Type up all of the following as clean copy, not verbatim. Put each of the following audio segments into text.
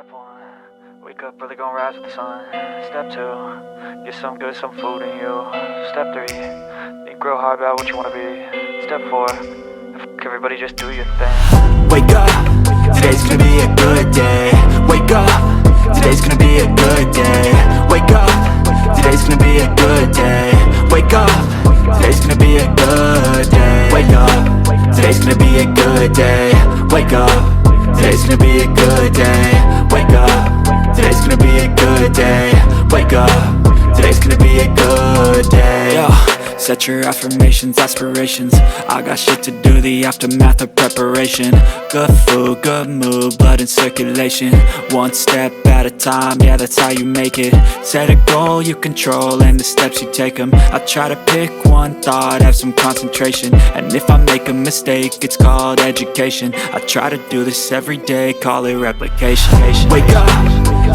Step 1, wake up early, gonna rise with the sun. Step 2, get some good, some food in you. Step 3, think real hard about what you wanna be. Step 4, everybody just do your thing. Wake up, today's gonna be a good day. Wake up, today's gonna be a good day. Wake up, today's gonna be a good day. Wake up, today's gonna be a good day. Wake up, today's gonna be a good day. Wake up, today's gonna be a good day. Wake up, today's gonna be a good day. Wake up, today's gonna be a good day. Yo, set your affirmations, aspirations. I got shit to do, the aftermath of preparation. Good food, good mood, blood in circulation. One step at a time, yeah, that's how you make it. Set a goal you control and the steps you take them. I try to pick one thought, have some concentration. And if I make a mistake, it's called education. I try to do this every day, call it replication. Wake up,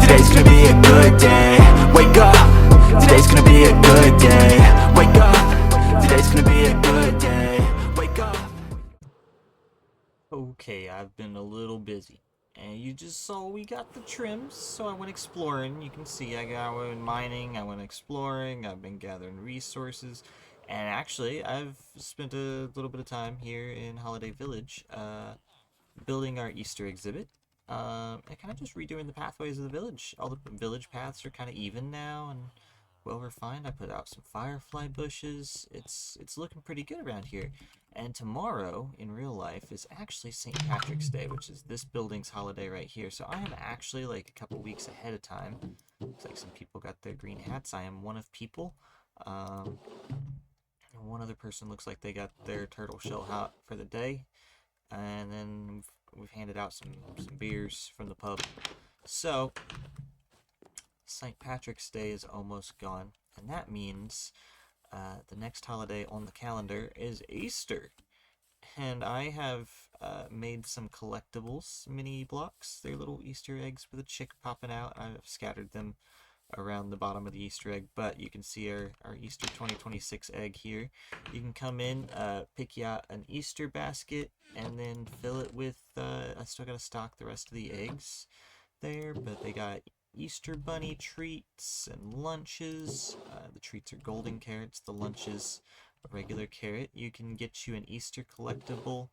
today's gonna be a good day. Wake up, today's gonna be a good day. Wake up, today's gonna be a good day. Wake up. Okay, I've been a little busy. And you just saw we got the trims, so I went exploring. You can see I went mining, I went exploring, I've been gathering resources. And actually, I've spent a little bit of time here in Holiday Village, building our Easter exhibit. And kind of just redoing the pathways of the village. All the village paths are kind of even now and well refined. I put out some firefly bushes. It's looking pretty good around here. And tomorrow, in real life, is actually St. Patrick's Day, which is this building's holiday right here. So I am actually like a couple weeks ahead of time. Looks like some people got their green hats. I am one of people. One other person looks like they got their turtle shell hat for the day. And then we've handed out some beers from the pub. So St. Patrick's Day is almost gone, and that means the next holiday on the calendar is Easter. And I have made some collectibles, mini blocks. They're little Easter eggs with a chick popping out. I've scattered them around the bottom of the Easter egg, but you can see our Easter 2026 egg here. You can come in, pick you out an Easter basket, and then fill it with, I still gotta stock the rest of the eggs there, but they got Easter bunny treats and lunches. The treats are golden carrots, the lunches a regular carrot. You can get you an Easter collectible,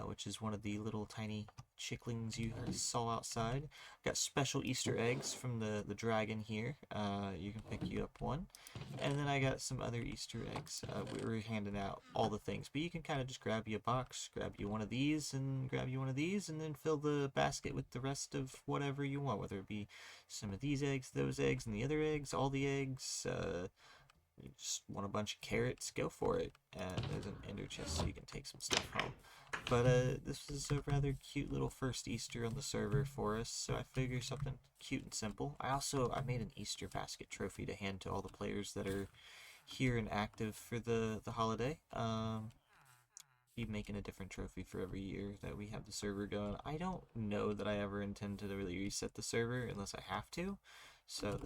which is one of the little tiny chicklings you saw outside. Got special Easter eggs from the dragon here. You can pick you up one. And then I got some other Easter eggs. We were handing out all the things, but you can kind of just grab you a box, grab you one of these, and grab you one of these, and then fill the basket with the rest of whatever you want, whether it be some of these eggs, those eggs, and the other eggs, all the eggs. You just want a bunch of carrots, go for it. There's an ender chest so you can take some stuff home. But this was a rather cute little first Easter on the server for us, so I figured something cute and simple. I made an Easter basket trophy to hand to all the players that are here and active for the holiday. Be making a different trophy for every year that we have the server going. I don't know that I ever intend to really reset the server unless I have to. So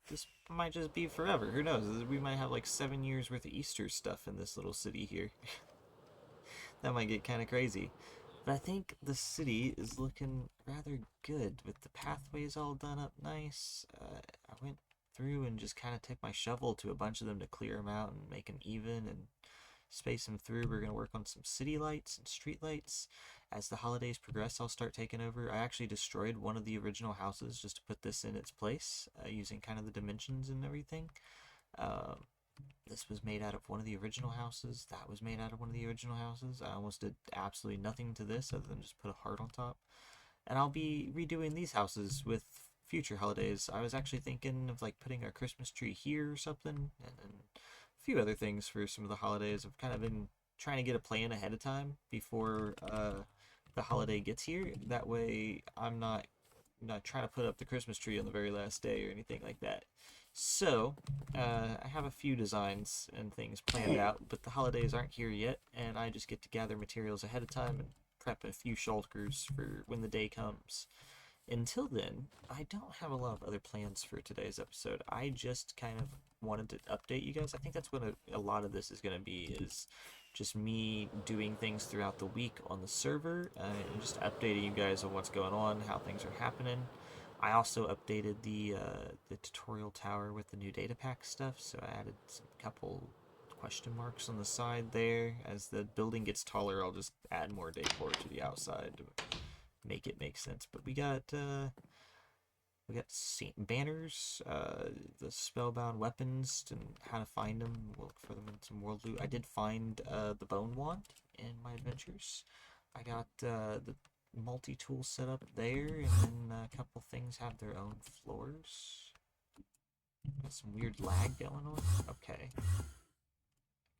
this might just be forever. Who knows? We might have like 7 years worth of Easter stuff in this little city here. That might get kind of crazy. But I think the city is looking rather good with the pathways all done up nice. I went through and just kind of took my shovel to a bunch of them to clear them out and make them even and space them through. We're going to work on some city lights and street lights. As the holidays progress, I'll start taking over. I actually destroyed one of the original houses just to put this in its place, using kind of the dimensions and everything. This was made out of one of the original houses. That was made out of one of the original houses. I almost did absolutely nothing to this other than just put a heart on top. And I'll be redoing these houses with future holidays. I was actually thinking of like putting a Christmas tree here or something, and then a few other things for some of the holidays. I've kind of been trying to get a plan ahead of time before the holiday gets here. That way I'm not trying to put up the Christmas tree on the very last day or anything like that. So I have a few designs and things planned out, but the holidays aren't here yet, and I just get to gather materials ahead of time and prep a few shulkers for when the day comes. Until then, I don't have a lot of other plans for today's episode. I just kind of wanted to update you guys. I think that's what a lot of this is going to be, is just me doing things throughout the week on the server, and just updating you guys on what's going on, how things are happening. I also updated the tutorial tower with the new data pack stuff, so I added a couple question marks on the side there. As the building gets taller, I'll just add more decor to the outside to make it make sense. But we got banners, the spellbound weapons, and how to find them. We'll look for them in some world loot. I did find the bone wand in my adventures. I got the multi-tool set up there, and then a couple things have their own floors. Got some weird lag going on. Okay.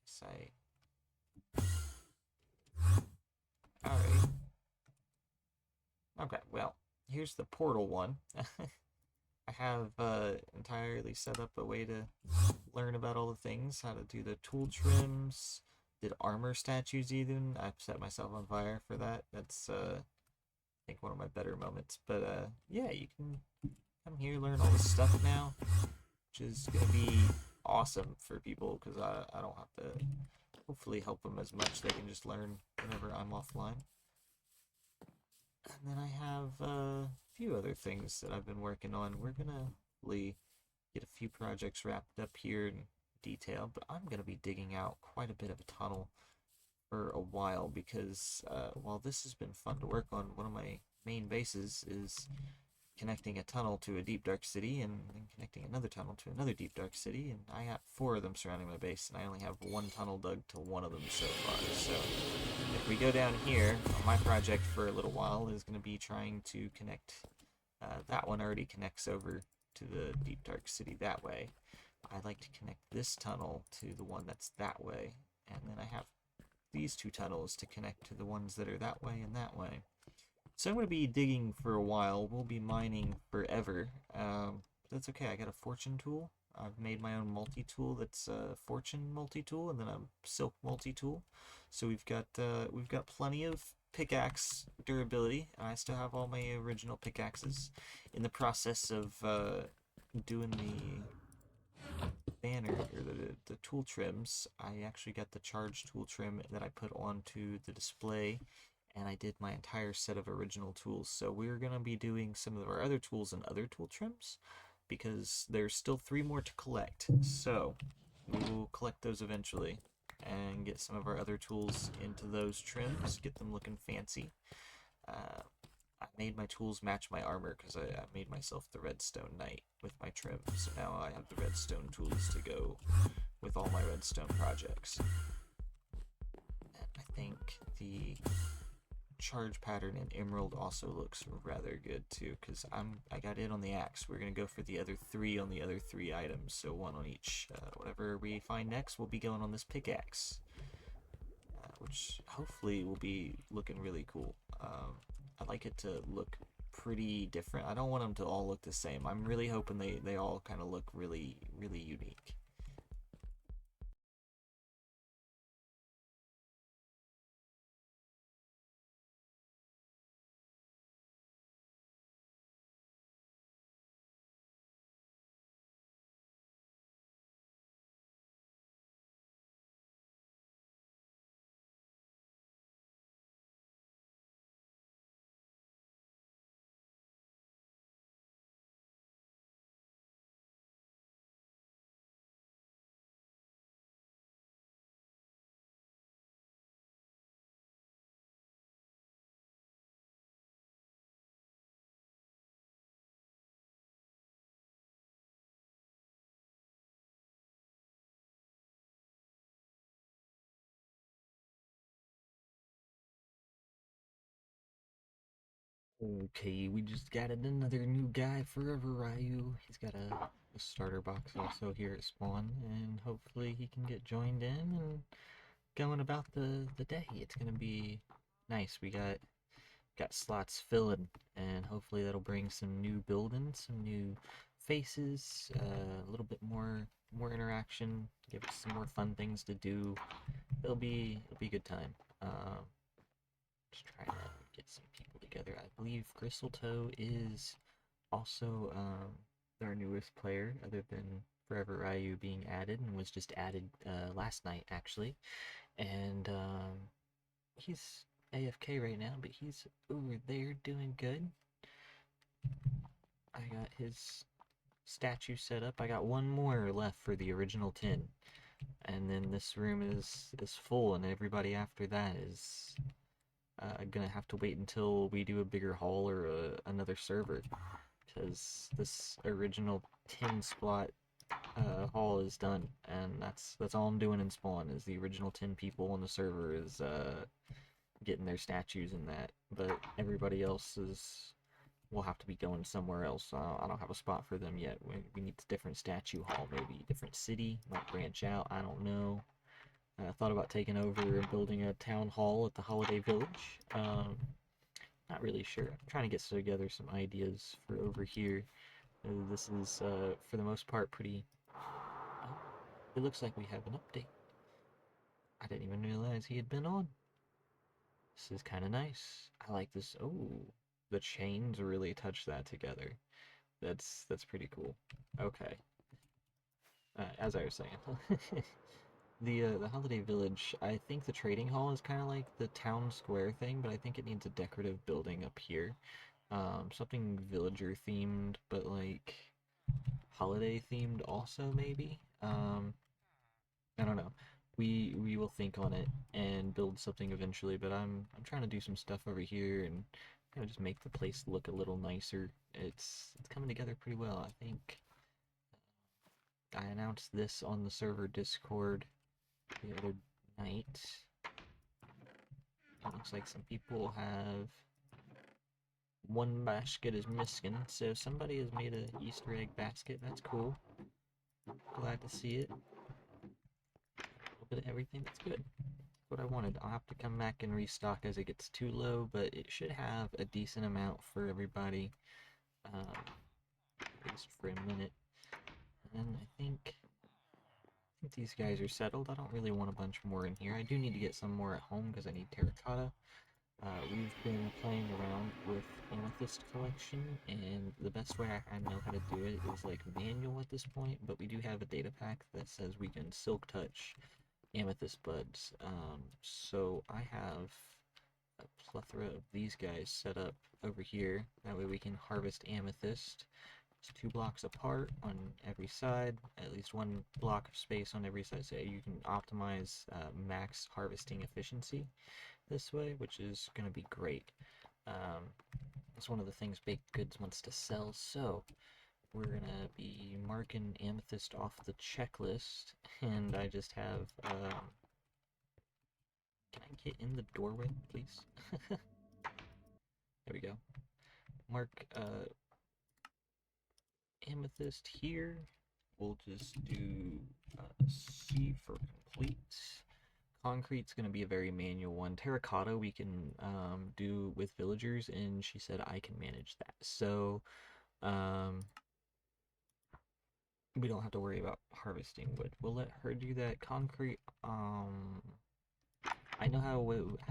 Say. Alright. Okay, well, here's the portal one. I have entirely set up a way to learn about all the things, how to do the tool trims, did armor statues even. I've set myself on fire for that. That's I think one of my better moments. But yeah, you can come here, learn all this stuff now, which is gonna be awesome for people because I don't have to hopefully help them as much. They can just learn whenever I'm offline. And then I have a few other things that I've been working on. We're gonna hopefully get a few projects wrapped up here in detail, but I'm gonna be digging out quite a bit of a tunnel for a while because while this has been fun to work on, one of my main bases is connecting a tunnel to a deep dark city and then connecting another tunnel to another deep dark city, and I have 4 of them surrounding my base, and I only have 1 tunnel dug to one of them so far. So if we go down here, my project for a little while is going to be trying to connect, that one already connects over to the deep dark city that way. I'd like to connect this tunnel to the one that's that way, and then I have these 2 tunnels to connect to the ones that are that way and that way. So I'm going to be digging for a while. We'll be mining forever. That's okay. I got a fortune tool. I've made my own multi-tool that's a fortune multi-tool and then a silk multi-tool. So we've got plenty of pickaxe durability. I still have all my original pickaxes. In the process of doing the banner or the tool trims, I actually got the charge tool trim that I put onto the display, and I did my entire set of original tools. So we're going to be doing some of our other tools and other tool trims because there's still 3 more to collect. So we will collect those eventually and get some of our other tools into those trims, get them looking fancy. I made my tools match my armor because I made myself the redstone knight with my trim. So now I have the redstone tools to go with all my redstone projects. And I think the charge pattern in emerald also looks rather good too, because I got it on the axe. We're gonna go for the other 3 on the other 3 items, so 1 on each. Whatever we find next will be going on this pickaxe, which hopefully will be looking really cool. I like it to look pretty different. I don't want them to all look the same. I'm really hoping they all kind of look really unique. Okay, we just got another new guy, Forever Ryu. He's got a starter box also here at spawn, and hopefully he can get joined in and going about the day. It's gonna be nice. We got slots filling, and hopefully that'll bring some new buildings, some new faces, a little bit more interaction, give us some more fun things to do. It'll be a good time. Just trying to get some people together. I believe Gristletoe is also our newest player, other than Forever Ryu being added, and was just added last night actually. And he's AFK right now, but he's over there doing good. got his statue set up. I got one more left for the original 10. And then this room is full, and everybody after that is gonna have to wait until we do a bigger haul or another server. Because this original 10 spot haul is done, and that's all I'm doing in spawn is the original 10 people on the server is getting their statues in that, but everybody else will have to be going somewhere else. I don't have a spot for them yet. We need a different statue haul, maybe different city, might branch out, I don't know. I thought about taking over and building a town hall at the Holiday Village. Not really sure. I'm trying to get together some ideas for over here. This is, for the most part, pretty... Oh, it looks like we have an update. I didn't even realize he had been on. This is kind of nice. I like this. Oh, the chains really touch that together. That's pretty cool. Okay. As I was saying, the Holiday Village. I think the trading hall is kind of like the town square thing, but I think it needs a decorative building up here. Something villager themed, but like holiday themed also maybe. I don't know. We will think on it and build something eventually, but I'm trying to do some stuff over here and kind of just make the place look a little nicer. It's coming together pretty well, I think. I announced this on the server Discord the other night. It looks like some people have one basket is missing, so somebody has made an Easter egg basket. That's cool. Glad to see it. A little bit of everything. That's good. What I wanted. I'll have to come back and restock as it gets too low, but it should have a decent amount for everybody, at least for a minute. And I think these guys are settled. I don't really want a bunch more in here. I do need to get some more at home because I need terracotta. We've been playing around with amethyst collection, and the best way I know how to do it is like manual at this point, but we do have a data pack that says we can silk touch amethyst buds. So I have a plethora of these guys set up over here. That way we can harvest amethyst. It's 2 blocks apart on every side, at least 1 block of space on every side, so you can optimize max harvesting efficiency this way, which is going to be great. It's one of the things Baked Goods wants to sell, so we're going to be marking amethyst off the checklist, and I just have, can I get in the doorway, please? There we go. Mark, amethyst here. We'll just do C for complete. Concrete's going to be a very manual one. Terracotta we can do with villagers, and she said I can manage that. So we don't have to worry about harvesting wood. We'll let her do that. Concrete, I know how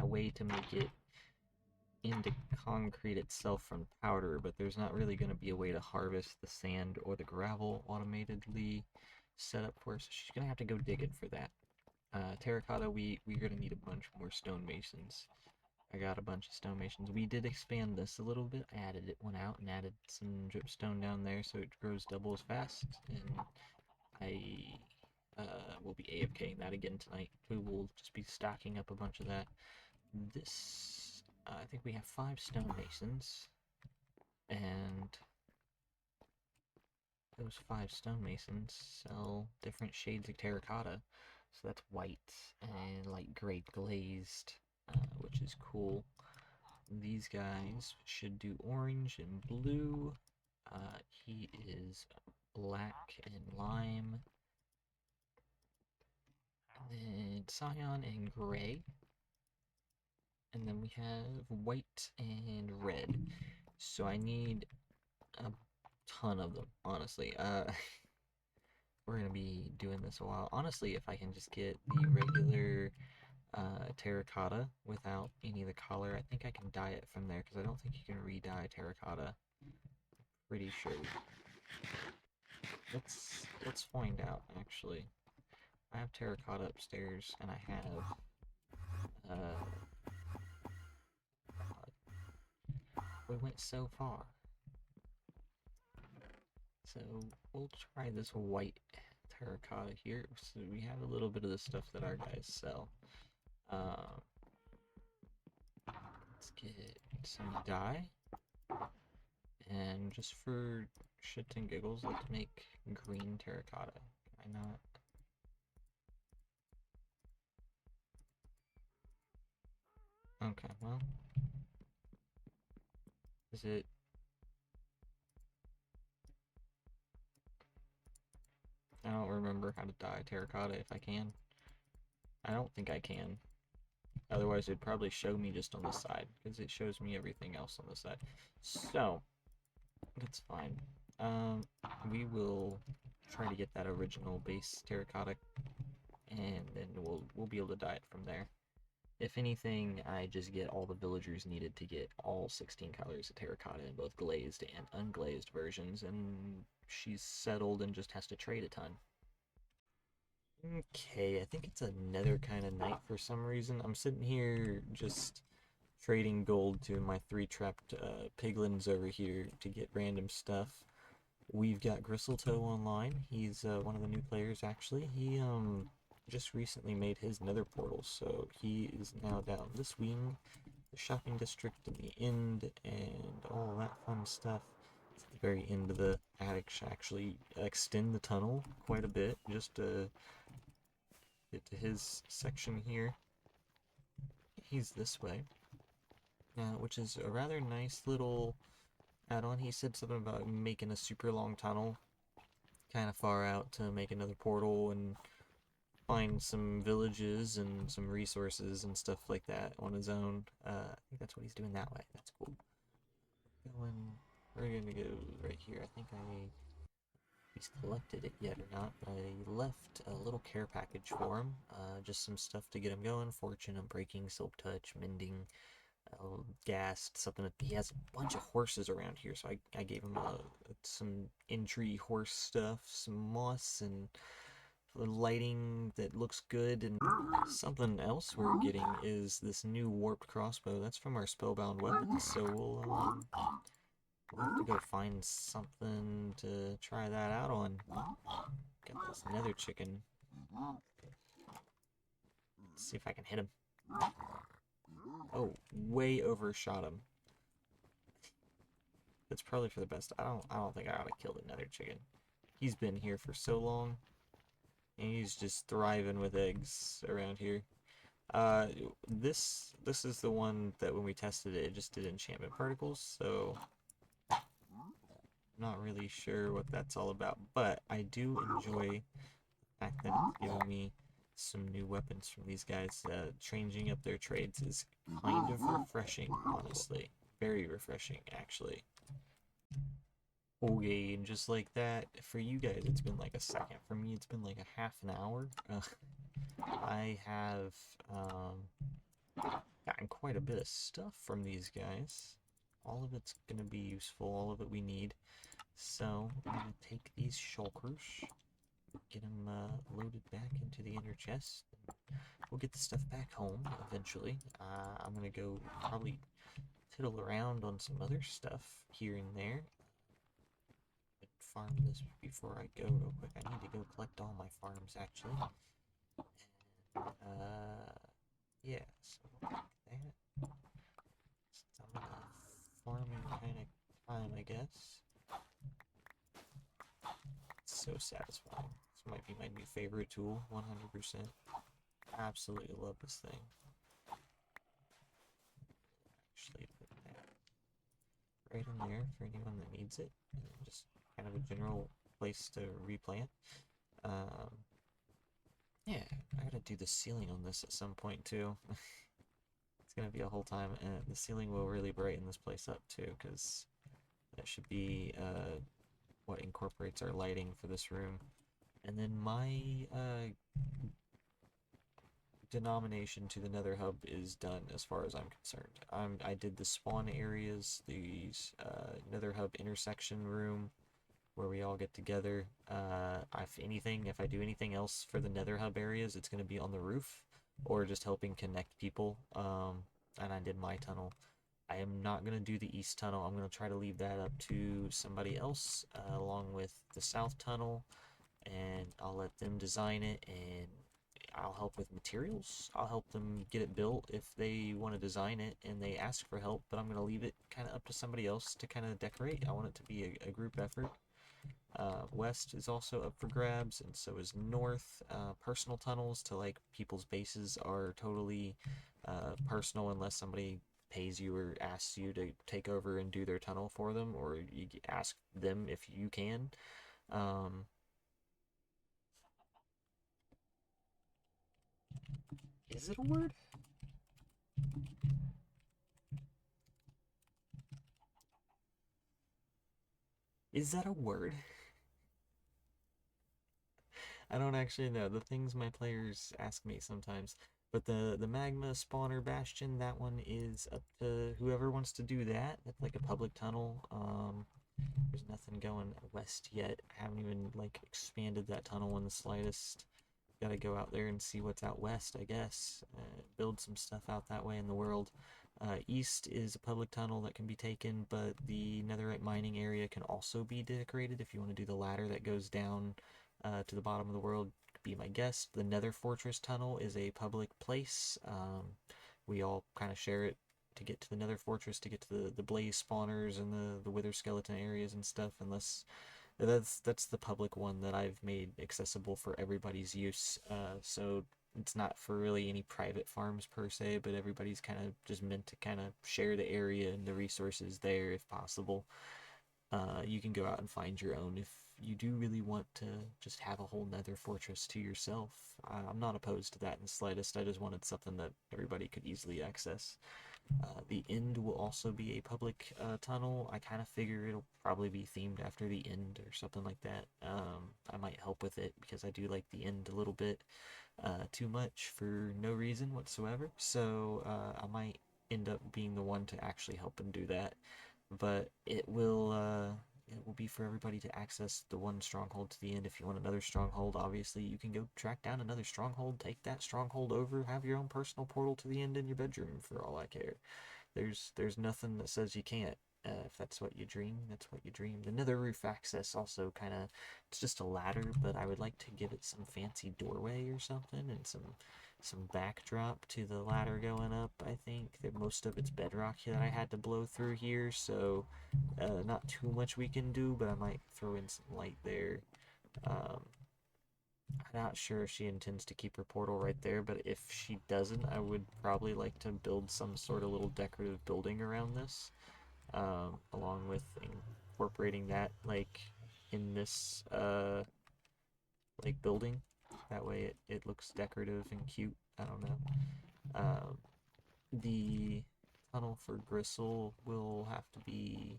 way to make it into concrete itself from powder, but there's not really going to be a way to harvest the sand or the gravel automatedly set up for her, so she's going to have to go digging for that. Terracotta, we're going to need a bunch more stonemasons. I got a bunch of stonemasons. We did expand this a little bit. I added one out and added some dripstone down there so it grows double as fast, and I will be AFKing that again tonight. We will just be stocking up a bunch of that. This, I think we have 5 stonemasons, and those 5 stonemasons sell different shades of terracotta. So that's white and light gray glazed, which is cool. These guys should do orange and blue. He is black and lime. And then cyan and gray. And then we have white and red. So I need a ton of them, honestly. We're gonna be doing this a while. Honestly, if I can just get the regular terracotta without any of the color, I think I can dye it from there, because I don't think you can re-dye terracotta. Pretty sure. Let's find out, actually. I have terracotta upstairs, and I have we went so far. So we'll try this white terracotta here. So we have a little bit of the stuff that our guys sell. Let's get some dye. And just for shits and giggles, let's make green terracotta. Can I not? Okay, well. Is it? I don't remember how to dye terracotta if I can. I don't think I can. Otherwise, it'd probably show me just on the side, because it shows me everything else on the side. So, that's fine. We will try to get that original base terracotta, and then we'll be able to dye it from there. If anything, I just get all the villagers needed to get all 16 colors of terracotta in both glazed and unglazed versions, and she's settled and just has to trade a ton. Okay, I think it's another kind of night for some reason. I'm sitting here just trading gold to my 3 trapped piglins over here to get random stuff. We've got Gristletoe online. He's one of the new players, actually. He just recently made his nether portal, so he is now down this wing, the shopping district in the end, and all that fun stuff. At the very end of the attic should actually extend the tunnel quite a bit, just to get to his section here. He's this way, which is a rather nice little add-on. He said something about making a super long tunnel kind of far out to make another portal and find some villages and some resources and stuff like that on his own. I think that's what he's doing that way. That's cool. We're gonna go right here. I think he's collected it yet or not, but I left a little care package for him. Just some stuff to get him going. Fortune, Unbreaking, Silk Touch, Mending, Gassed, something. He has a bunch of horses around here, so I gave him some entry horse stuff, some moss, and lighting that looks good. And something else we're getting is this new warped crossbow. That's from our spellbound weapons, so we'll have to go find something to try that out on. Got this nether chicken. Let's see if I can hit him. Oh, way overshot him. That's probably for the best. I don't think I ought to kill the nether chicken. He's been here for so long, and he's just thriving with eggs around here. This is the one that when we tested it, it just did enchantment particles, so I'm not really sure what that's all about. But I do enjoy the fact that it's giving me some new weapons from these guys. Changing up their trades is kind of refreshing, honestly. Very refreshing, actually. Okay, and just like that, for you guys, it's been like a second. For me, it's been like a half an hour. I have gotten quite a bit of stuff from these guys. All of it's going to be useful, all of it we need. So, I'm going to take these shulkers, get them loaded back into the inner chest. We'll get the stuff back home eventually. I'm going to go probably fiddle around on some other stuff here and there. Farm this before I go real quick. I need to go collect all my farms, actually. And, yeah, so like that. I'm in a farming kind of time, I guess. It's so satisfying. This might be my new favorite tool, 100%. Absolutely love this thing. Actually put that right in there for anyone that needs it. And just kind of a general place to replant. Yeah, I gotta do the ceiling on this at some point too. It's gonna be a whole time, and the ceiling will really brighten this place up too, because that should be what incorporates our lighting for this room. And then my denomination to the nether hub is done as far as I'm concerned. I did the spawn areas, these nether hub intersection room where we all get together. If I do anything else for the nether hub areas, it's going to be on the roof or just helping connect people. And I did my tunnel. I am not going to do the east tunnel. I'm going to try to leave that up to somebody else, along with the south tunnel, and I'll let them design it, and I'll help with materials. I'll help them get it built if they want to design it and they ask for help, but I'm going to leave it kind of up to somebody else to kind of decorate. I want it to be a group effort. West is also up for grabs, and so is north. Personal tunnels to like people's bases are totally personal unless somebody pays you or asks you to take over and do their tunnel for them, or you ask them if you can. Um, is it a word? Is that a word? I don't actually know. The things my players ask me sometimes. But the magma spawner bastion, that one is up to whoever wants to do that. It's like a public tunnel. There's nothing going west yet. I haven't even like expanded that tunnel in the slightest. Gotta go out there and see what's out west, I guess. Build some stuff out that way in the world. East is a public tunnel that can be taken, but the netherite mining area can also be decorated if you want to do the ladder that goes down to the bottom of the world. Be my guest. The Nether Fortress tunnel is a public place. We all kind of share it to get to the Nether Fortress, to get to the blaze spawners and the wither skeleton areas and stuff, unless that's the public one that I've made accessible for everybody's use. So it's not for really any private farms per se, but everybody's kind of just meant to kind of share the area and the resources there if possible. You can go out and find your own if you do really want to just have a whole nether fortress to yourself. I'm not opposed to that in the slightest. I just wanted something that everybody could easily access. The end will also be a public tunnel. I kind of figure it'll probably be themed after the end or something like that. I might help with it because I do like the end a little bit too much for no reason whatsoever. So I might end up being the one to actually help and do that. But it will be for everybody to access the one stronghold to the end. If you want another stronghold, obviously you can go track down another stronghold, take that stronghold over, have your own personal portal to the end in your bedroom for all I care. There's nothing that says you can't. If that's what you dream, that's what you dream. The nether roof access also kind of, it's just a ladder, but I would like to give it some fancy doorway or something, and some backdrop to the ladder going up. I think that most of it's bedrock that I had to blow through here, so not too much we can do, but I might throw in some light there. I'm not sure if she intends to keep her portal right there, but if she doesn't, I would probably like to build some sort of little decorative building around this, along with incorporating that like in this like building. That way it looks decorative and cute. I don't know. The tunnel for Gristle will have to be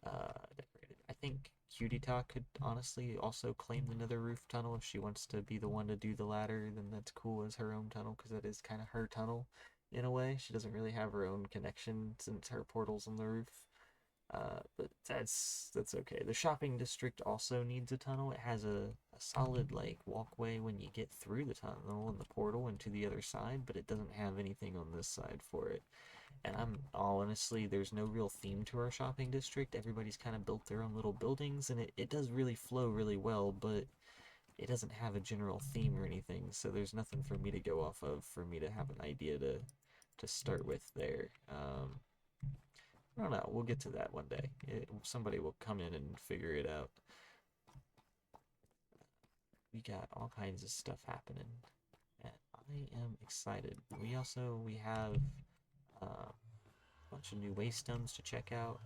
decorated. I think Cutie Talk could honestly also claim the Nether Roof tunnel if she wants to be the one to do the ladder. Then that's cool as her own tunnel because that is kind of her tunnel in a way. She doesn't really have her own connection since her portal's on the roof. But that's okay. The shopping district also needs a tunnel. It has a solid like walkway when you get through the tunnel and the portal and to the other side, but it doesn't have anything on this side for it. And honestly, there's no real theme to our shopping district. Everybody's kind of built their own little buildings, and it does really flow really well, but it doesn't have a general theme or anything, so there's nothing for me to go off of for me to have an idea to start with there. I don't know. We'll get to that one day. Somebody will come in and figure it out. We got all kinds of stuff happening, and I am excited. We have a bunch of new waystones to check out.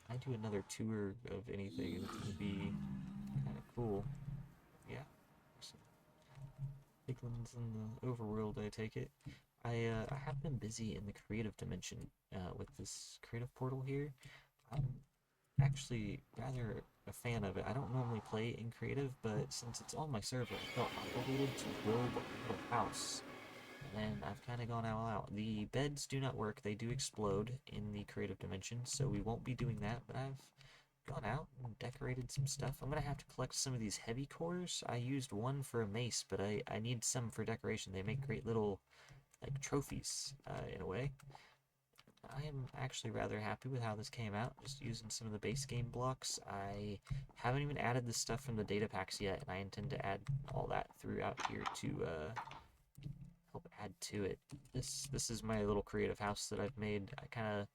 I do another tour of anything, and it's gonna be kind of cool. Yeah, some piglins in the overworld. I take it. I have been busy in the creative dimension with this creative portal here. I'm actually rather a fan of it. I don't normally play in creative, but since it's on my server, I felt obligated to build a little house. And then I've kind of gone all out. The beds do not work. They do explode in the creative dimension, so we won't be doing that, but I've gone out and decorated some stuff. I'm going to have to collect some of these heavy cores. I used one for a mace, but I need some for decoration. They make great little like trophies in a way. I am actually rather happy with how this came out, just using some of the base game blocks. I haven't even added the stuff from the data packs yet, and I intend to add all that throughout here to help add to it. This is my little creative house that I've made. I kind of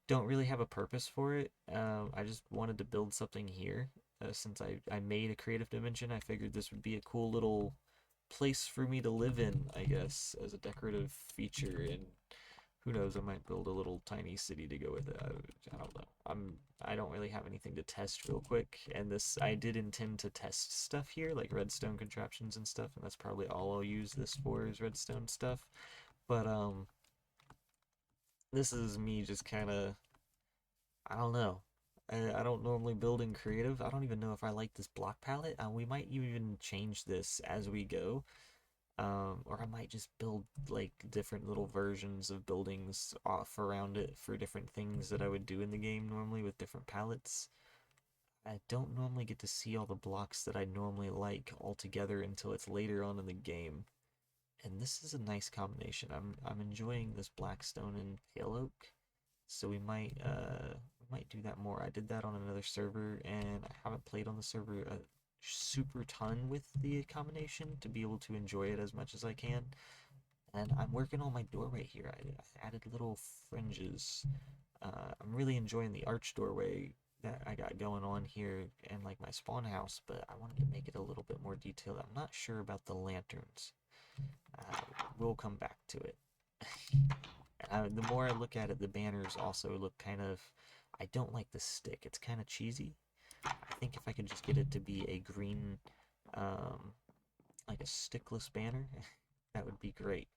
don't really have a purpose for it. I just wanted to build something here. Since I made a creative dimension, I figured this would be a cool little place for me to live in, I guess, as a decorative feature. And who knows, I might build a little tiny city to go with it. I don't know. I don't really have anything to test real quick. And this, I did intend to test stuff here, like redstone contraptions and stuff, and that's probably all I'll use this for is redstone stuff. But this is me just kind of, I don't know. I don't normally build in creative. I don't even know if I like this block palette. We might even change this as we go. Or I might just build like different little versions of buildings off around it for different things that I would do in the game normally with different palettes. I don't normally get to see all the blocks that I normally like all together until it's later on in the game. And this is a nice combination. I'm enjoying this black stone and pale oak. So we might do that more. I did that on another server, and I haven't played on the server a super ton with the combination to be able to enjoy it as much as I can. And I'm working on my doorway here. I added little fringes. I'm really enjoying the arch doorway that I got going on here and like my spawn house, but I wanted to make it a little bit more detailed. I'm not sure about the lanterns. We'll come back to it. The more I look at it, the banners also look kind of. I don't like the stick. It's kind of cheesy. I think if I could just get it to be a green, like a stickless banner, that would be great.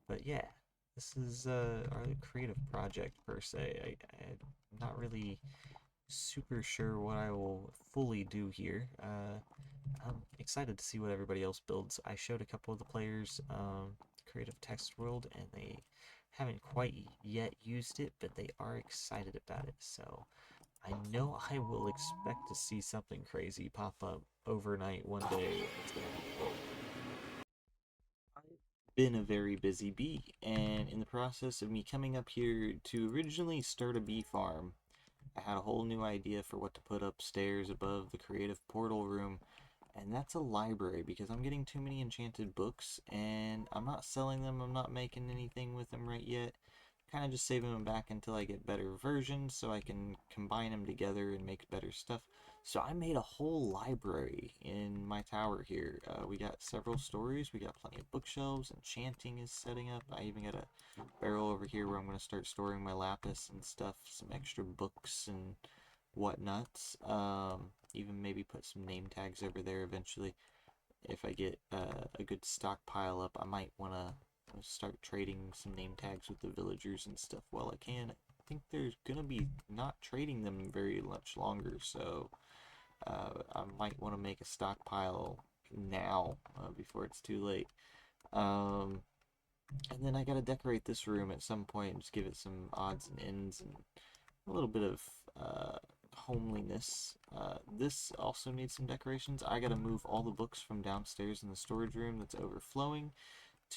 But yeah, this is our creative project per se. I'm not really super sure what I will fully do here. I'm excited to see what everybody else builds. I showed a couple of the players Creative Text World, and they haven't quite yet used it, but they are excited about it. So I know I will expect to see something crazy pop up overnight one day. It's gonna be cool. I've been a very busy bee, and in the process of me coming up here to originally start a bee farm, I had a whole new idea for what to put upstairs above the creative portal room, and that's a library because I'm getting too many enchanted books and I'm not selling them, I'm not making anything with them right yet. Kind of just saving them back until I get better versions so I can combine them together and make better stuff. So I made a whole library in my tower here. We got several stories, we got plenty of bookshelves, enchanting is setting up. I even got a barrel over here where I'm going to start storing my lapis and stuff, some extra books and whatnots. Even maybe put some name tags over there eventually. If I get a good stockpile up, I might want to start trading some name tags with the villagers and stuff while I can. I think there's gonna be not trading them very much longer, so I might want to make a stockpile now before it's too late. And then I gotta decorate this room at some point, just give it some odds and ends and a little bit of homeliness. This also needs some decorations. I gotta move all the books from downstairs in the storage room that's overflowing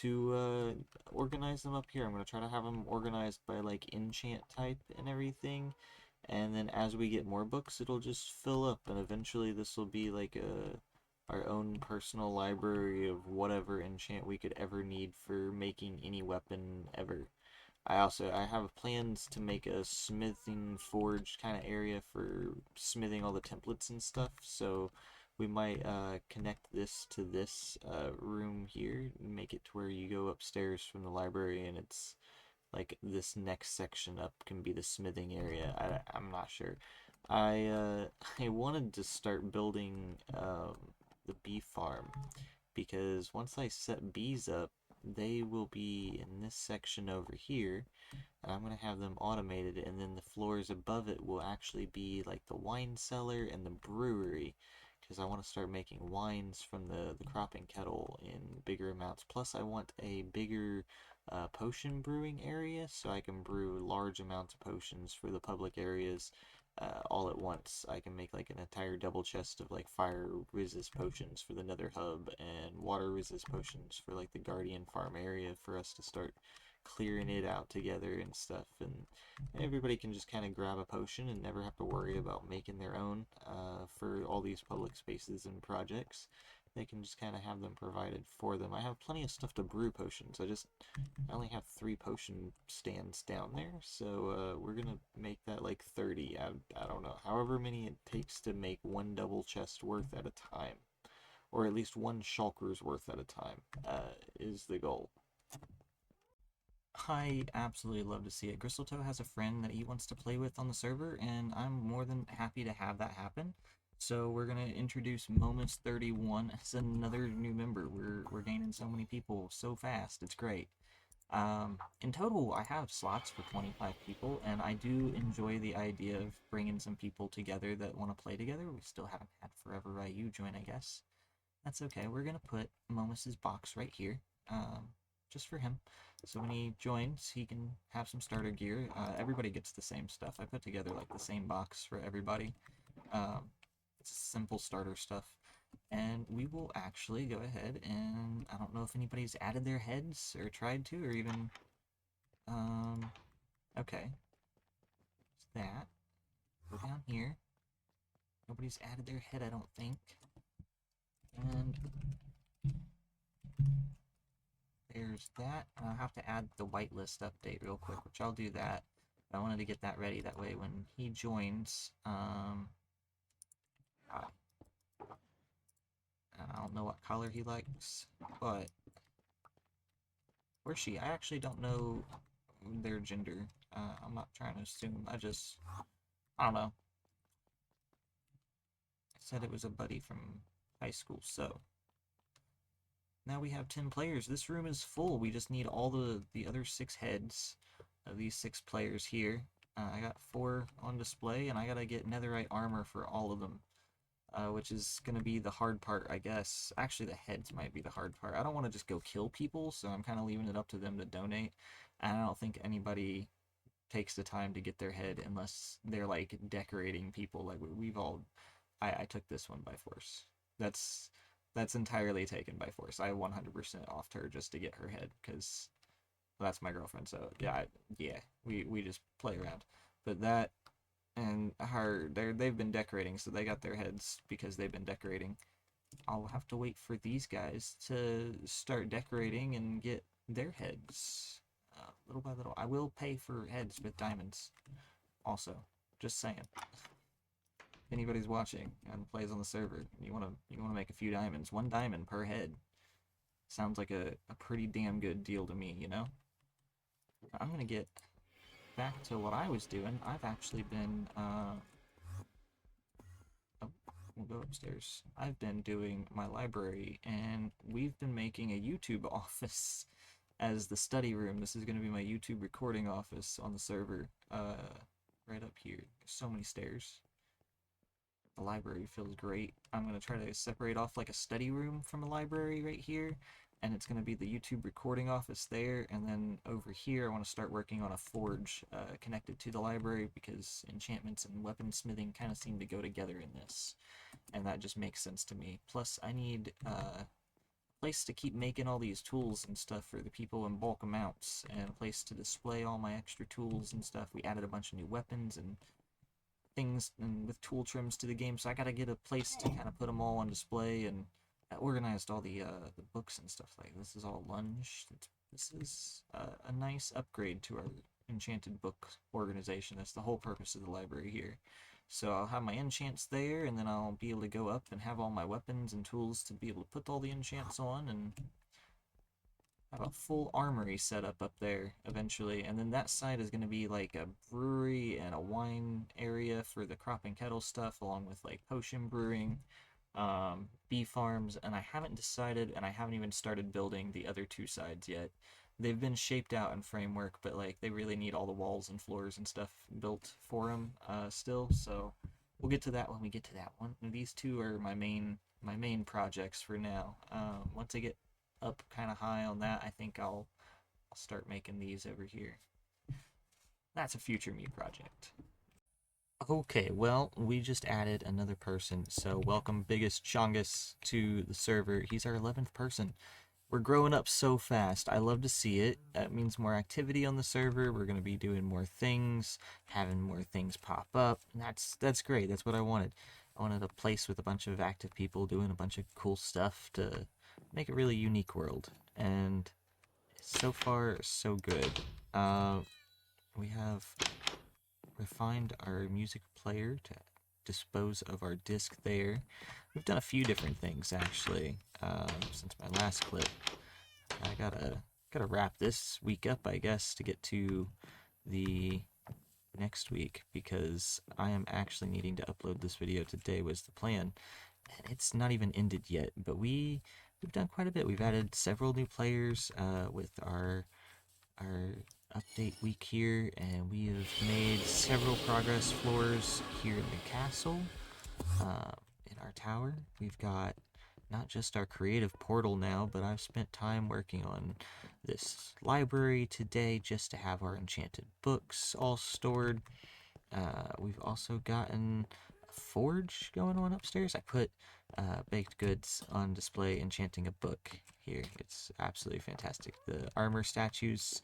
to organize them up here. I'm going to try to have them organized by like enchant type and everything, and then as we get more books it'll just fill up, and eventually this will be like our own personal library of whatever enchant we could ever need for making any weapon ever. I have plans to make a smithing forge kind of area for smithing all the templates and stuff, so we might connect this to this room here and make it to where you go upstairs from the library and it's like this next section up can be the smithing area. I'm not sure. I wanted to start building the bee farm because once I set bees up, they will be in this section over here, and I'm going to have them automated, and then the floors above it will actually be like the wine cellar and the brewery, because I want to start making wines from the cropping kettle in bigger amounts. Plus I want a bigger potion brewing area so I can brew large amounts of potions for the public areas all at once. I can make like an entire double chest of like fire resist potions for the nether hub and water resist potions for like the guardian farm area for us to start clearing it out together and stuff, and everybody can just kind of grab a potion and never have to worry about making their own for all these public spaces and projects. They can just kind of have them provided for them. I have plenty of stuff to brew potions. I only have 3 potion stands down there, so we're gonna make that like 30. I don't know, however many it takes to make 1 double chest worth at a time, or at least 1 shulker's worth at a time, is the goal. I absolutely love to see it. Gristletoe has a friend that he wants to play with on the server, and I'm more than happy to have that happen. So we're gonna introduce Momus31 as another new member. We're gaining so many people so fast. It's great. In total, I have slots for 25 people, and I do enjoy the idea of bringing some people together that want to play together. We still haven't had Forever Ryu join, I guess. That's okay. We're gonna put Momus's box right here, just for him. So when he joins, he can have some starter gear. Everybody gets the same stuff. I put together like the same box for everybody. It's simple starter stuff. And we will actually go ahead and, I don't know if anybody's added their heads or tried to, or even, okay. It's that. Go down here. Nobody's added their head, I don't think. And there's that. I'll have to add the whitelist update real quick, which I'll do that. But I wanted to get that ready, that way when he joins, I don't know what color he likes, but where's she? I actually don't know their gender. I'm not trying to assume. I don't know. I said it was a buddy from high school, so now we have 10 players. This room is full. We just need all the other 6 heads of these 6 players here. I got 4 on display, and I gotta get netherite armor for all of them. Which is going to be the hard part, I guess. Actually, the heads might be the hard part. I don't want to just go kill people, so I'm kind of leaving it up to them to donate. And I don't think anybody takes the time to get their head unless they're, like, decorating people. Like, we've all... I took this one by force. That's entirely taken by force. I 100% offed her just to get her head, because that's my girlfriend, so, yeah, we just play around. But that... and they've been decorating, so they got their heads because they've been decorating. I'll have to wait for these guys to start decorating and get their heads little by little. I will pay for heads with diamonds also, just saying. If anybody's watching and plays on the server, you want to make a few diamonds, 1 diamond per head sounds like a pretty damn good deal to me, you know. I'm gonna get back to what I was doing. I've actually been, oh, we'll go upstairs. I've been doing my library, and we've been making a YouTube office as the study room. This is going to be my YouTube recording office on the server, right up here. There's so many stairs. The library feels great. I'm going to try to separate off like a study room from a library right here, and it's going to be the YouTube recording office there, and then over here I want to start working on a forge connected to the library, because enchantments and weaponsmithing kind of seem to go together in this, and that just makes sense to me. Plus I need a place to keep making all these tools and stuff for the people in bulk amounts, and a place to display all my extra tools and stuff. We added a bunch of new weapons and things and with tool trims to the game, so I gotta get a place to kind of put them all on display, and I organized all the books and stuff. Like this is all lunge. This is a nice upgrade to our enchanted book organization. That's the whole purpose of the library here. So I'll have my enchants there, and then I'll be able to go up and have all my weapons and tools to be able to put all the enchants on, and have a full armory set up there eventually. And then that side is going to be like a brewery and a wine area for the crop and kettle stuff, along with like potion brewing, bee farms. And I haven't decided, and I haven't even started building the other 2 sides yet. They've been shaped out in framework, but like they really need all the walls and floors and stuff built for them still. So we'll get to that when we get to that one. And these 2 are my main projects for now. Once I get up kind of high on that, I think I'll start making these over here. That's a future me project. Okay, well, we just added another person, so welcome Biggest Chongus to the server. He's our 11th person. we're growing up so fast. I love to see it. That means more activity on the server. We're going to be doing more things, having more things pop up. And that's great. That's what I wanted. I wanted a place with a bunch of active people doing a bunch of cool stuff to make a really unique world. And so far, so good. We have refined our music player to dispose of our disc there. We've done a few different things actually since my last clip. I gotta wrap this week up, I guess, to get to the next week, because I am actually needing to upload this video today was the plan, and it's not even ended yet. But we've done quite a bit. We've added several new players with our update week here, and we have made several progress floors here in the castle. In our tower, we've got not just our creative portal now, but I've spent time working on this library today just to have our enchanted books all stored. We've also gotten a forge going on upstairs. I put baked goods on display enchanting a book here. It's absolutely fantastic. The armor statues,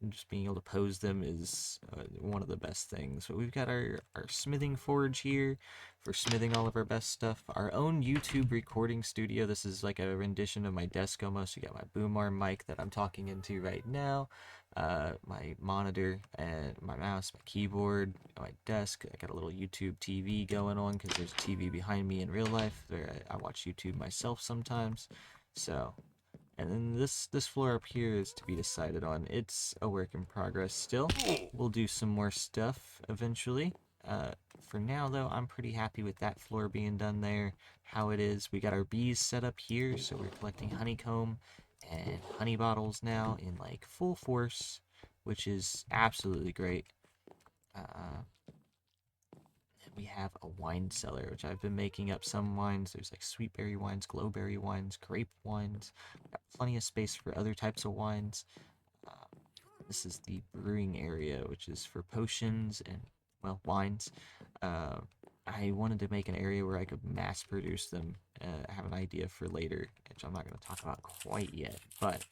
just being able to pose them is one of the best things. But we've got our smithing forge here for smithing all of our best stuff. Our own YouTube recording studio. This is like a rendition of my desk almost. You got my boom arm mic that I'm talking into right now. My monitor and my mouse, my keyboard, my desk. I got a little YouTube TV going on because there's a TV behind me in real life where I watch YouTube myself sometimes. So, and then this floor up here is to be decided on. It's a work in progress still. We'll do some more stuff eventually. For now, though, I'm pretty happy with that floor being done there, how it is. We got our bees set up here, so we're collecting honeycomb and honey bottles now in like full force, which is absolutely great. We have a wine cellar, which I've been making up some wines. There's like sweet berry wines, glowberry wines, grape wines. Got plenty of space for other types of wines. This is the brewing area, which is for potions and, well, wines. I wanted to make an area where I could mass produce them. I have an idea for later, which I'm not going to talk about quite yet, but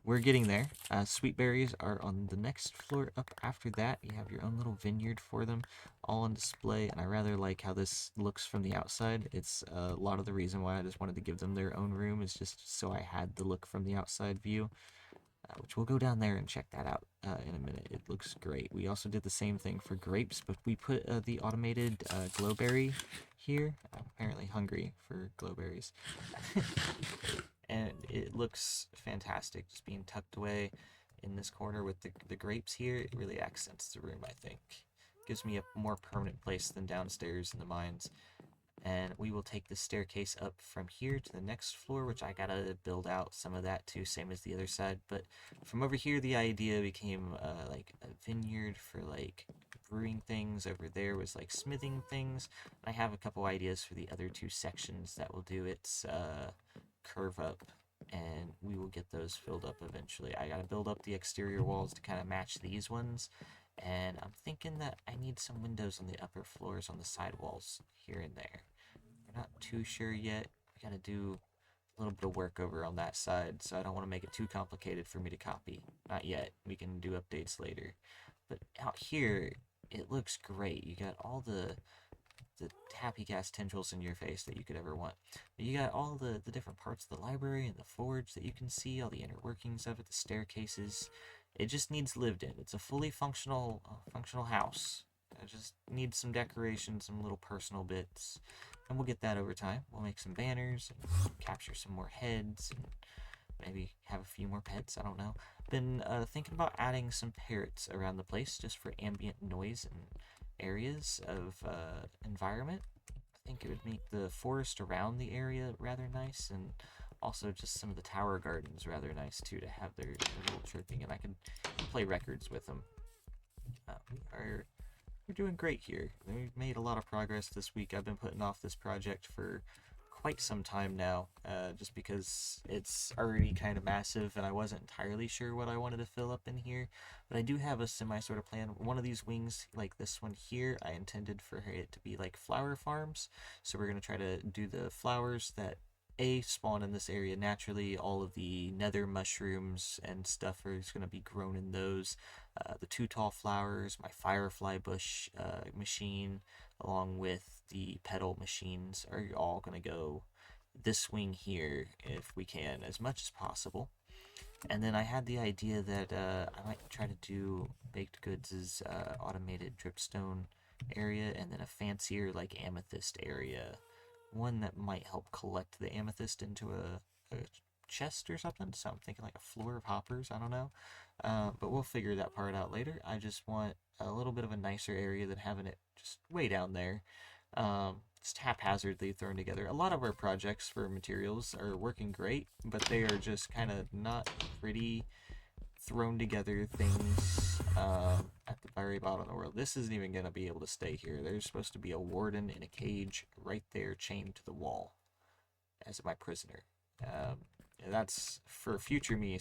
we're getting there. Sweet berries are on the next floor up after that. You have your own little vineyard for them, all on display, and I rather like how this looks from the outside. It's a lot of the reason why I just wanted to give them their own room is just so I had the look from the outside view, which we'll go down there and check that out in a minute. It looks great. We also did the same thing for grapes, but we put the automated glowberry here. I'm apparently hungry for glowberries. And it looks fantastic, just being tucked away in this corner with the grapes here. It really accents the room, I think. Gives me a more permanent place than downstairs in the mines. And we will take the staircase up from here to the next floor, which I gotta build out some of that too, same as the other side. But from over here, the idea became like a vineyard for like brewing things. Over there was like smithing things. I have a couple ideas for the other two sections that will do its curve up, and we will get those filled up eventually. I gotta build up the exterior walls to kind of match these ones, and I'm thinking that I need some windows on the upper floors on the side walls here and there. We're not too sure yet. We gotta do a little bit of work over on that side, so I don't want to make it too complicated for me to copy. Not yet. We can do updates later. But out here, it looks great. You got all the happy gas tendrils in your face that you could ever want. But you got all the different parts of the library and the forge that you can see, all the inner workings of it, the staircases. It just needs lived in. It's a fully functional house. It just needs some decoration, some little personal bits. And we'll get that over time. We'll make some banners, and capture some more heads, and maybe have a few more pets, I don't know. Been thinking about adding some parrots around the place just for ambient noise and areas of environment. I think it would make the forest around the area rather nice, and also just some of the tower gardens rather nice too, to have their little chirping, and I can play records with them. We're doing great here. We've made a lot of progress this week. I've been putting off this project for quite some time now, just because it's already kind of massive and I wasn't entirely sure what I wanted to fill up in here. But I do have a semi sort of plan. One of these wings, like this one here, I intended for it to be like flower farms. So we're going to try to do the flowers that spawn in this area naturally. All of the nether mushrooms and stuff are going to be grown in those. The 2 tall flowers, my firefly bush machine, along with the petal machines, are all going to go this wing here if we can, as much as possible. And then I had the idea that I might try to do baked goods as automated dripstone area, and then a fancier like amethyst area, one that might help collect the amethyst into a chest or something. So I'm thinking like a floor of hoppers. I don't know, but we'll figure that part out later. I just want a little bit of a nicer area than having it just way down there. Just haphazardly thrown together. A lot of our projects for materials are working great, but they are just kind of not pretty thrown together things at the very bottom of the world. This isn't even going to be able to stay here. There's supposed to be a warden in a cage right there chained to the wall as my prisoner. That's for future me